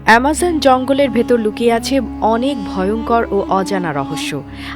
Amazon জঙ্গলের ভেতর লুকিয়ে আছে অনেক ভয়ঙ্কর ও অজানা রহস্য।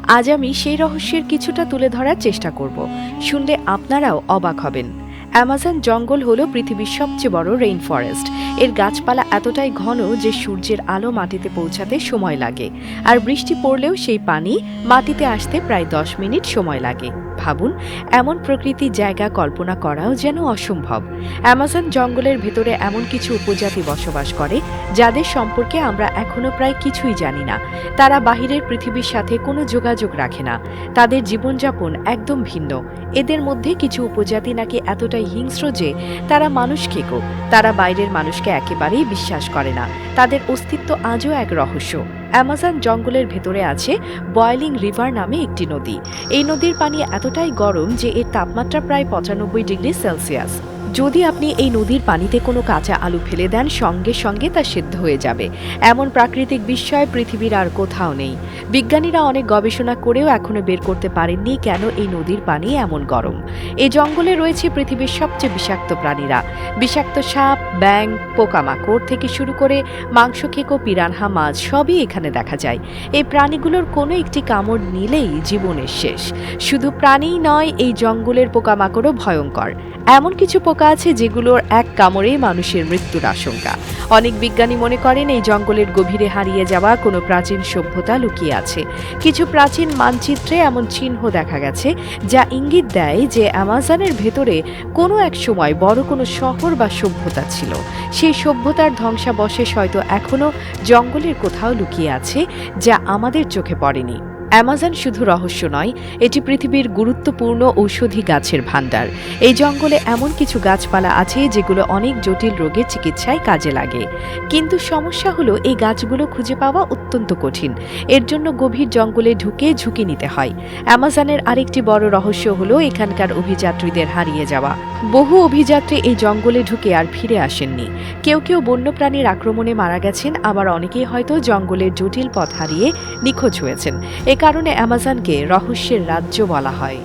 আজ আমি সেই রহস্যের কিছুটা তুলে ধরার চেষ্টা করব। শুনলে আপনারাও অবাক হবেন। অ্যামাজন জঙ্গল হলো পৃথিবীর সবচেয়ে বড় রেইন ফরেস্ট। এর গাছপালা এতটাই ঘন যে সূর্যের আলো মাটিতে পৌঁছাতে সময় লাগে, আর বৃষ্টি পড়লেও সেই পানি মাটিতে আসতে প্রায় 10 মিনিট সময় লাগে। ভাবুন, এমন প্রকৃতির জায়গা কল্পনা করাও যেন অসম্ভব। অ্যামাজন জঙ্গলের ভেতরে এমন কিছু উপজাতি বসবাস করে যাদের সম্পর্কে আমরা এখনো প্রায় কিছুই জানি না। তারা বাহিরের পৃথিবীর সাথে কোনো যোগাযোগ রাখে না। তাদের জীবনযাপন একদম ভিন্ন। এদের মধ্যে কিছু উপজাতি নাকি এতটাই হিংস্র যে তারা মানুষ খেকো। তারা বাইরের মানুষকে একেবারেই বিশ্বাস করে না। তাদের অস্তিত্ব আজও এক রহস্য। অ্যামাজন জঙ্গলের ভেতরে আছে বয়েলিং রিভার নামে একটি নদী। এই নদীর পানি এতটাই গরম যে এর তাপমাত্রা প্রায় 95 ডিগ্রি সেলসিয়াস। যদি আপনি এই নদীর পানিতে কোনো কাঁচা আলু ফেলে দেন, সঙ্গে সঙ্গে তা সিদ্ধ হয়ে যাবে। এমন প্রাকৃতিক বিস্ময় পৃথিবীর আর কোথাও নেই। বিজ্ঞানীরা অনেক গবেষণা করেও এখনো বের করতে পারেননি কেন এই নদীর পানি এমন গরম। এই জঙ্গলে রয়েছে পৃথিবীর সবচেয়ে বিষাক্ত প্রাণীরা। বিষাক্ত সাপ, ব্যাঙ, পোকামাকড় থেকে শুরু করে মাংস খেকো, পিরানহা মাছ সবই এখানে দেখা যায়। এই প্রাণীগুলোর কোনো একটি কামড় নিলেই জীবনের শেষ। শুধু প্রাণীই নয়, এই জঙ্গলের পোকামাকড়ও ভয়ঙ্কর। এমন কিছু পোকা আছে যেগুলোর এক কামড়েই মানুষের মৃত্যুর আশঙ্কা। অনেক বিজ্ঞানী মনে করেন এই জঙ্গলের গভীরে হারিয়ে যাওয়া কোনো প্রাচীন সভ্যতা লুকিয়ে আছে। কিছু প্রাচীন মানচিত্রে এমন চিহ্ন দেখা গেছে যা ইঙ্গিত দেয় যে অ্যামাজনের ভেতরে কোনো এক সময় বড় কোনো শহর বা সভ্যতা ছিল। সেই সভ্যতার ধ্বংসাবশেষ হয়তো এখনো জঙ্গলের কোথাও লুকিয়ে আছে, যা আমাদের চোখে পড়েনি। অ্যামাজন শুধু রহস্য নয়, এটি পৃথিবীর গুরুত্বপূর্ণ ঔষধি গাছের ভাণ্ডার। এই জঙ্গলে এমন কিছু গাছপালা আছে যেগুলো অনেক জটিল রোগের চিকিৎসায় কাজে লাগে। কিন্তু সমস্যা হলো এই গাছগুলো খুঁজে পাওয়া অত্যন্ত কঠিন। এর জন্য গভীর জঙ্গলে ঢুকে ঝুঁকি নিতে হয়। অ্যামাজনের আরেকটি বড় রহস্য হলো এখানকার অভিযাত্রীদের হারিয়ে যাওয়া। বহু অভিযাত্রী এই জঙ্গলে ঢুকে আর ফিরে আসেননি। কেউ কেউ বন্যপ্রাণীর আক্রমণে মারা গেছেন, আবার অনেকেই হয়তো জঙ্গলের জটিল পথ হারিয়ে নিখোঁজ হয়েছেন। এ কারণে অ্যামাজনকে রহস্যের রাজ্য বলা হয়।